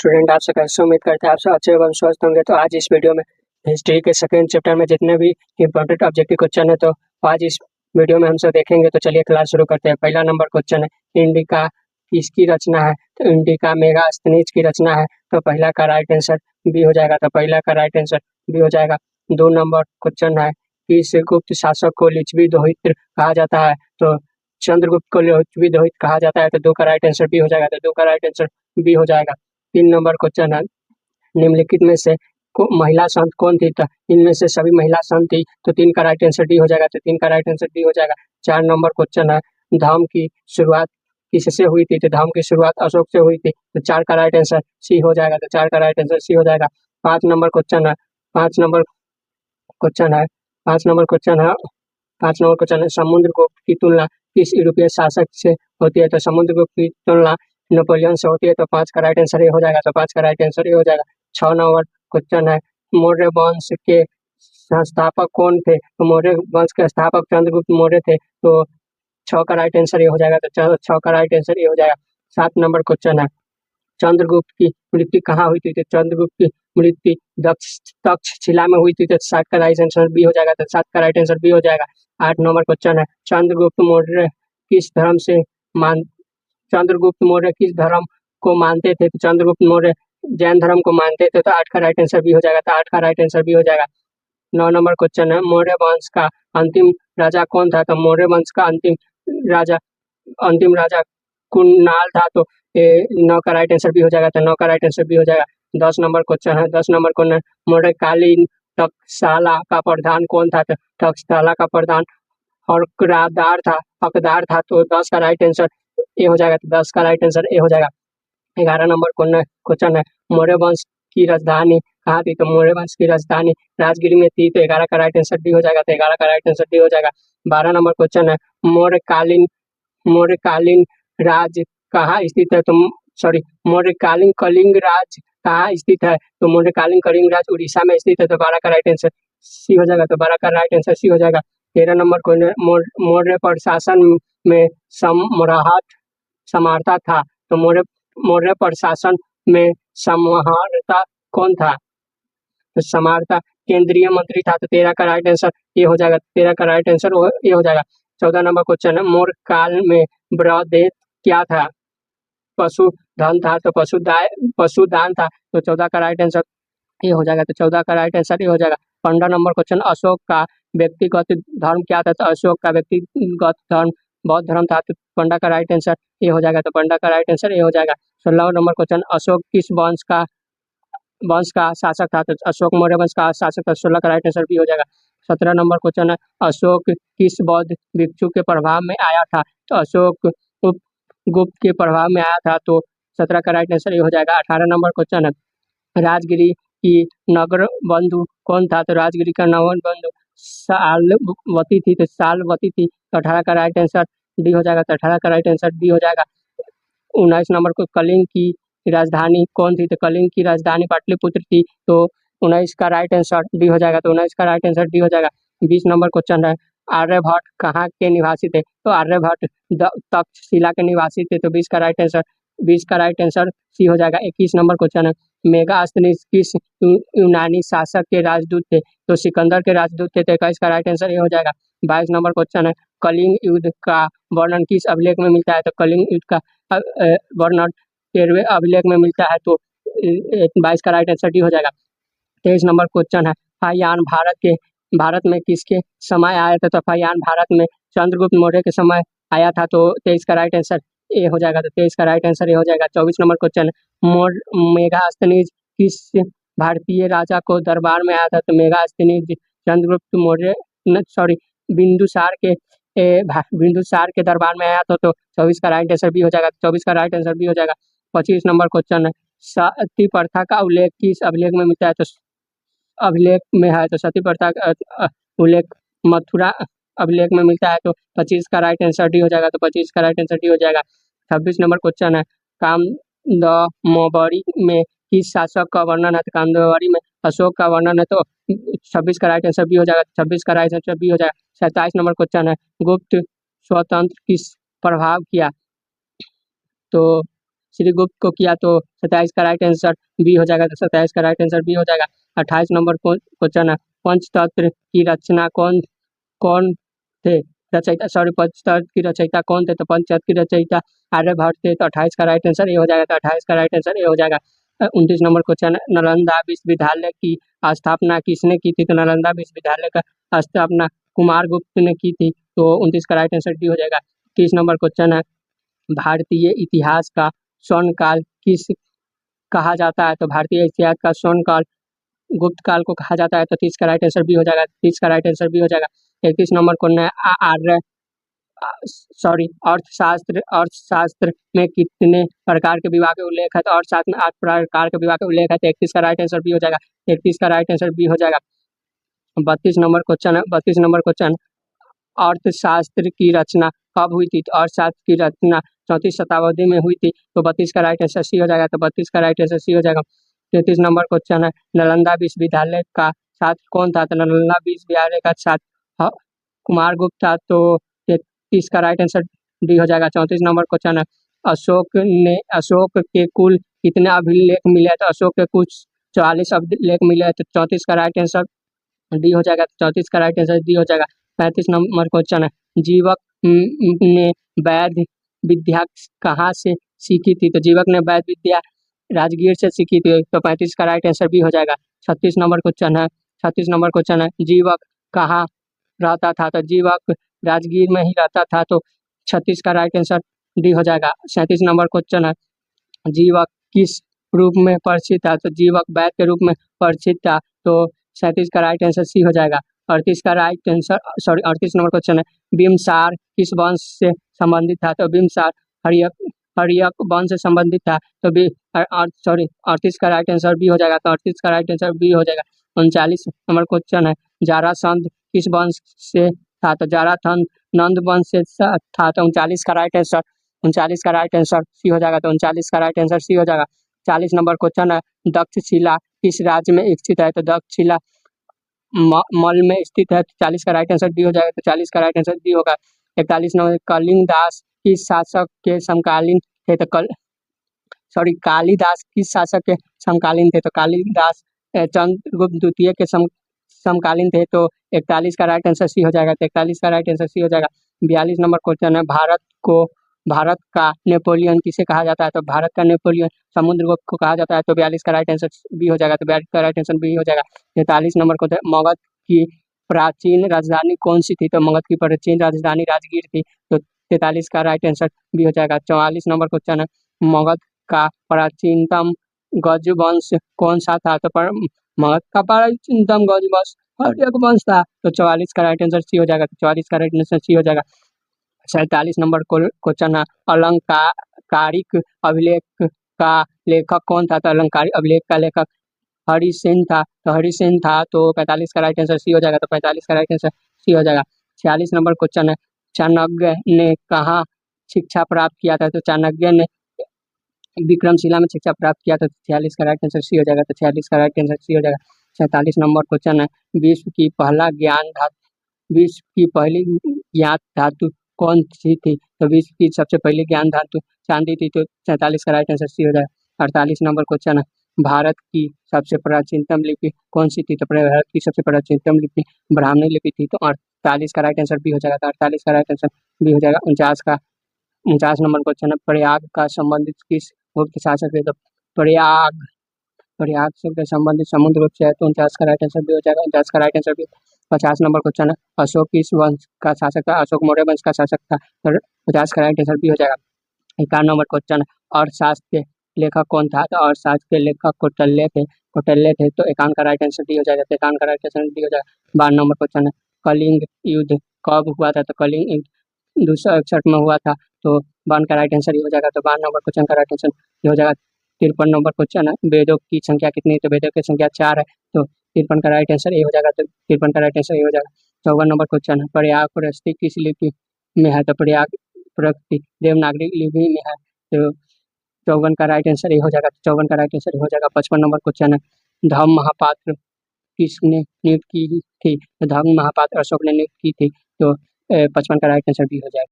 Student आप सब कैसे उम्मीद करते हैं आप सब अच्छे एवं स्वस्थ होंगे। तो आज इस वीडियो में हिस्ट्री के सेकेंड चैप्टर में जितने भी इंपॉर्टेंट ऑब्जेक्टिव क्वेश्चन है तो आज इस वीडियो में हम सब देखेंगे। तो चलिए क्लास शुरू करते हैं। पहला नंबर क्वेश्चन है इंडिका किसकी रचना है। तो इंडिका मेगास्थनीज की रचना है। तो पहला का राइट आंसर बी हो जाएगा। तो पहला का राइट आंसर बी हो जाएगा। 2 नंबर क्वेश्चन है किस गुप्त शासक को लिच्छवी दोहित्र कहा जाता है। तो चंद्रगुप्त को लिच्छवी दोहित्र कहा जाता है। तो 2 का राइट आंसर बी हो जाएगा। तो 2 का राइट आंसर बी हो जाएगा। 3 नंबर क्वेश्चन है निम्नलिखित में से महिला संत कौन थी। तो इनमें से सभी महिला संत थी। तो 3 का राइट आंसर डी हो जाएगा। तो 3 का राइट आंसर डी हो जाएगा। 4 नंबर क्वेश्चन है धर्म की शुरुआत किससे हुई थी। तो धर्म की शुरुआत अशोक से हुई थी। तो 4 का राइट आंसर सी हो जाएगा। तो 4 का राइट आंसर सी हो जाएगा। 5 नंबर क्वेश्चन है 5 नंबर क्वेश्चन है 5 नंबर क्वेश्चन है 5 नंबर क्वेश्चन है समुद्रगुप्त की तुलना किस यूरोपीय शासक से होती है। तो समुद्रगुप्त की तुलना नेपोलियन से होती है। तो 5 का राइट आंसर ये हो जाएगा। तो 5 का राइट आंसर ये हो जाएगा। 6 नंबर क्वेश्चन है मौर्य वंश के संस्थापक कौन थे। तो मौर्य वंश के स्थापक चंद्रगुप्त मौर्य थे। तो 6 का राइट आंसर ये हो जाएगा। तो 6 का राइट आंसर ये हो जाएगा। 7 नंबर क्वेश्चन है चंद्रगुप्त की मृत्यु कहाँ हुई थी। तो चंद्रगुप्त की मृत्यु तक्षशिला में हुई थी। तो 7 का राइट आंसर बी हो जाएगा। तो 7 का राइट आंसर बी हो जाएगा। 8 नंबर क्वेश्चन है चंद्रगुप्त मौर्य किस धर्म से चंद्रगुप्त मौर्य किस धर्म को मानते थे। तो चंद्रगुप्त मौर्य जैन धर्म को मानते थे। तो 8 का राइट आंसर बी हो जाएगा। तो 8 का राइट आंसर बी हो जाएगा। 9 नंबर क्वेश्चन है मौर्य वंश का अंतिम राजा कौन था। तो मौर्य वंश का अंतिम राजा कुणाल था। तो 9 का राइट आंसर बी हो जाएगा। तो 9 का राइट आंसर बी हो जाएगा। 10 नंबर क्वेश्चन है 10 नंबर क्वेश्चन मौर्यकालीन टकसाला का प्रधान कौन था। तो टकसाला का प्रधान हकदार था। तो 10 का राइट आंसर ए हो जाएगा। तो 10 का राइट आंसर ए हो जाएगा। 11 नंबर क्वेश्चन है मौर्य वंश की राजधानी कहाँ थी। तो मौर्य वंश की राजधानी राजगिरी में थी। तो 11 का राइट आंसर डी हो जाएगा। तो 11 का राइट आंसर डी हो जाएगा। 12 नंबर क्वेश्चन है मौर्यकालीन राज कहाँ स्थित है। तो मौर्यकालीन कलिंग राज कहाँ स्थित है। तो मौर्यकालीन कलिंग राज उड़ीसा में स्थित है। तो 12 का राइट आंसर सी हो जाएगा। तो 12 का राइट आंसर सी हो जाएगा। 13 नंबर क्वेश्चन मौर्य प्रशासन में समारता था। तो मौर्य प्रशासन में समाहर्ता कौन था। तो समाहर्ता केंद्रीय मंत्री था। तो 13 का राइट आंसर ये हो जाएगा। 13 का राइट आंसर ये हो जाएगा। 14 नंबर क्वेश्चन है मौर्य काल में ब्रहदेव क्या था। पशुधन था। तो पशुदान था। तो 14 का राइट आंसर ये हो जाएगा। तो 14 का राइट आंसर ये हो जाएगा। 15 नंबर क्वेश्चन अशोक का व्यक्तिगत धर्म क्या था। तो अशोक का व्यक्तिगत धर्म बौद्ध धर्म था। तो 15 का राइट आंसर ये हो जाएगा। तो 15 का राइट आंसर ये हो जाएगा। 16 नंबर क्वेश्चन अशोक किस वंश का शासक था। तो अशोक मौर्य वंश का शासक था। 16 का राइट आंसर बी हो जाएगा। 17 नंबर क्वेश्चन है अशोक किस बौद्ध भिक्षु के प्रभाव में आया था। तो अशोक गुप्त के प्रभाव में आया था। तो 17 का राइट आंसर ये हो जाएगा। 18 नंबर क्वेश्चन है राजगिरी की नगर बंधु कौन था। तो राजगिरी का नगर बंधु सालवती थी। तो सालवती थी। तो 18 का राइट आंसर डी हो जाएगा। तो 18 का राइट आंसर डी हो जाएगा। 19 नंबर को कलिंग की राजधानी कौन थी। तो कलिंग की राजधानी पाटलिपुत्र थी। तो 19 का राइट आंसर डी हो जाएगा। तो 19 का राइट आंसर डी हो जाएगा। 20 नंबर क्वेश्चन है आर्यभट्ट कहाँ के निवासी थे। तो आर्यभट्ट तक्षशिला के निवासी थे। तो 20 का राइट आंसर सी हो जाएगा। 21 नंबर क्वेश्चन है मेगास्थनीज किस यूनानी शासक के राजदूत थे। तो सिकंदर के राजदूत थे। तो 21 का राइट आंसर ये हो जाएगा। 22 नंबर क्वेश्चन है कलिंग युद्ध का वर्णन किस अभिलेख में मिलता है। तो कलिंग युद्ध का वर्णन 13वें अभिलेख में मिलता है। तो 22 का राइट आंसर डी हो जाएगा। 23 नंबर क्वेश्चन है फाहियान भारत में किसके समय आया था। तो फाहियान भारत में चंद्रगुप्त मौर्य के समय आया था। तो 23 का राइट आंसर ए हो जाएगा। तो 23 का राइट आंसर ये हो जाएगा। 24 नंबर क्वेश्चन मेगास्थनीज किस भारतीय राजा को दरबार में आया था। तो मेगास्थनीज चंद्रगुप्त मौर्य बिंदुसार के दरबार में आया था। तो 24 का राइट आंसर बी हो जाएगा। 24 का राइट आंसर बी हो जाएगा। 25 नंबर क्वेश्चन है सती प्रथा का उल्लेख किस अभिलेख में मिलता है। तो अभिलेख में है। तो सती प्रथा का उल्लेख मथुरा अभिलेख में मिलता है। तो 25 का राइट आंसर डी हो जाएगा। तो 25 का राइट आंसर डी हो जाएगा। 26 नंबर क्वेश्चन है कामदमोवरी में किस शासक का वर्णन है। तो कामदमोवरी में अशोक का वर्णन है। तो 26 का राइट आंसर बी हो जाएगा। 26 का राइट आंसर बी हो जाएगा। 27 नंबर क्वेश्चन है गुप्त स्वतंत्र किस प्रभाव किया। तो श्रीगुप्त को किया, तो 27 का राइट आंसर बी हो जाएगा, तो 27 का राइट आंसर बी हो जाएगा। 28 नंबर क्वेश्चन है, पंचतंत्र की रचना कौन कौन थे? पंचतंत्र की रचयिता कौन थे? तो पंचतंत्र की रचयिता आर्यभट्ट थे, तो 28 का राइट आंसर ए हो जाएगा, तो 28 का राइट आंसर ए हो जाएगा। 29 नंबर क्वेश्चन, नालंदा विश्वविद्यालय की स्थापना किसने की थी? तो नालंदा विश्वविद्यालय का स्थापना कुमारगुप्त ने की थी, तो 29 का राइट आंसर डी हो जाएगा। 30 नंबर क्वेश्चन है, भारतीय इतिहास का स्वर्णकाल किस कहा जाता है? तो भारतीय इतिहास का स्वर्णकाल गुप्त काल को कहा जाता है, तो 30 का राइट आंसर बी हो जाएगा, 30 का राइट आंसर बी हो जाएगा। 31 नंबर क्वेश्चन है, आर्य अर्थशास्त्र में कितने प्रकार के विभाग के उल्लेख है? तो अर्थशास्त्र में 8 प्रकार के विभाग के उल्लेख है, तो 31 का राइट आंसर बी हो जाएगा, 31 का राइट आंसर बी हो जाएगा। 32 नंबर क्वेश्चन है, 32 नंबर क्वेश्चन, अर्थशास्त्र की रचना कब हुई थी? तो अर्थशास्त्र की रचना 34वीं शताब्दी में हुई थी, तो 32 का राइट आंसर सी हो जाएगा, तो 32 का राइट आंसर सी हो जाएगा। 33 नंबर क्वेश्चन है, नालंदा विश्वविद्यालय का छात्र कौन था? तो नालंदा विश्वविद्यालय का छात्र कुमारगुप्त था, तो 33 का राइट आंसर डी हो जाएगा। 34 नंबर क्वेश्चन है, अशोक के कुल कितने अभिलेख मिले? तो अशोक के कुल 44 अभिलेख मिले, तो 34 का राइट आंसर डी हो जाएगा, तो 34 का राइट आंसर डी हो जाएगा। 35 नंबर क्वेश्चन है, जीवक ने वैद्य विद्या कहाँ से सीखी थी? तो जीवक ने वैद्य विद्या राजगीर से सीखी थी, तो 35 का राइट आंसर बी हो जाएगा। 36 नंबर क्वेश्चन है, 36 नंबर क्वेश्चन है, जीवक कहाँ रहता था? तो जीवक राजगीर में ही रहता था, तो 36 का राइट आंसर डी हो जाएगा। 37 नंबर क्वेश्चन है, जीवक किस रूप में परिचित था? तो जीवक वैद्य के रूप में परिचित था, तो 37 का राइट आंसर सी हो जाएगा। 38 का राइट आंसर 38 नंबर क्वेश्चन है, बिम्बसार किस वंश से संबंधित था? तो बिम्बसार हर्यक वंश से संबंधित था, तो 38 का राइट आंसर बी हो जाएगा, तो 38 का राइट आंसर बी हो जाएगा। 39 नंबर क्वेश्चन है, जरासंध किस वंश से था? तो जरासंध नंद वंश से था, तो 39 का राइट आंसर 39 का राइट आंसर सी हो जाएगा, तो 39 का राइट आंसर सी हो जाएगा। 40 नंबर क्वेश्चन है, दक्षशिला किस राज्य में स्थित है? तो दक्षशिला मल में स्थित है, तो 40 का राइट आंसर डी हो जाएगा, तो 40 का राइट आंसर डी होगा। 41 नंबर, कलिंग दास किस शासक के समकालीन थे? तो कालिदास किस शासक के समकालीन थे? तो कालिदास चंद्रगुप्त द्वितीय के समकालीन थे, तो 41 का राइट आंसर सी हो जाएगा, तो 41 का राइट आंसर सी हो जाएगा। 42 नंबर क्वेश्चन है, भारत का नेपोलियन किसे कहा जाता है? तो भारत का नेपोलियन समुद्रगुप्त को कहा जाता है, तो 42 का राइट आंसर बी हो जाएगा, तो 42 का राइट आंसर बी हो जाएगा। 43 नंबर क्वेश्चन, मगध की प्राचीन राजधानी कौन सी थी? तो मगध की प्राचीन राजधानी राजगीर थी, तो 43 का राइट आंसर बी हो जाएगा। 44 नंबर क्वेश्चन है, मगध का प्राचीनतम गजवंश कौन सा था? तो मगध का प्राचीनतम गजवंश हर्यक वंश था, तो 44 का राइट आंसर सी हो जाएगा, तो 44 का राइट आंसर सी हो जाएगा। 47 नंबर क्वेश्चन है, अलंकारिक अभिलेख का लेखक कौन था? तो अलंकारिक अभिलेख का लेखक हरिसेन था, तो 45 का राइट आंसर सी हो जाएगा, तो 45 का राइट आंसर सी हो जाएगा। 46 नंबर क्वेश्चन है, चाणक्य ने कहाँ शिक्षा प्राप्त किया था? तो चाणक्य ने विक्रमशिला में शिक्षा प्राप्त किया था, तो 46 का राइट आंसर सी हो जाएगा, तो 46 का राइट आंसर सी हो जाएगा। 47 नंबर क्वेश्चन है, विश्व की पहली ज्ञात धातु कौन सी थी? तो विश्व की सबसे पहली ज्ञात धातु चांदी थी, तो 47 का राइट आंसर सी हो जाएगा। 48 नंबर क्वेश्चन है, भारत की सबसे प्राचीनतम लिपि कौन सी थी? तो भारत की सबसे प्राचीनतम लिपि ब्राह्मणी लिपि थी, तो 48 का राइट आंसर बी हो जाएगा, तो 48 का राइट आंसर बी हो जाएगा। 49 नंबर क्वेश्चन है, प्रयाग का संबंधित किस गुप्त शासक है? तो प्रयाग से संबंधित समुद्रगुप्त से है, तो 49 का राइट आंसर भी हो जाएगा, 49 का राइट आंसर भी। 50 नंबर क्वेश्चन है, अशोक किस वंश का शासक था? अशोक मौर्य वंश का शासक था, तो 50 का राइट आंसर भी हो जाएगा। 51 नंबर क्वेश्चन है, अर्थशास्त्र के लेखक कौन था? तो अर्थशास्त्र के लेखक कौटिल्य थे, तो 51 का राइट आंसर डी हो जाएगा, तो 51 का राइट आंसर डी हो जाएगा। 52 नंबर क्वेश्चन है, कलिंग युद्ध कब हुआ था? तो कलिंग युद्ध 261 में हुआ था, तो 52 का राइट आंसर ही हो जाएगा, तो 52 नंबर क्वेश्चन का राइट आंसर ये हो जाएगा। 53 नंबर क्वेश्चन है, वेदों की संख्या कितनी है? तो वेदों की संख्या 4 है, तो 53 का राइट आंसर ये हो जाएगा, तो 53 का राइट आंसर ये हो जाएगा। 54 नंबर क्वेश्चन है, प्रयाग प्रस्ती किस लिपि में है? तो प्रयाग प्रस्ती देवनागरी लिपि में है, तो 54 का राइट आंसर ये हो जाएगा, 54 का राइट आंसर ये हो जाएगा। 55 नंबर क्वेश्चन है, धम्म महापात्र किसने नियुक्त की थी? तो धम्म महापात्र अशोक ने नियुक्त की थी, तो 55 का राइट आंसर भी हो जाएगा।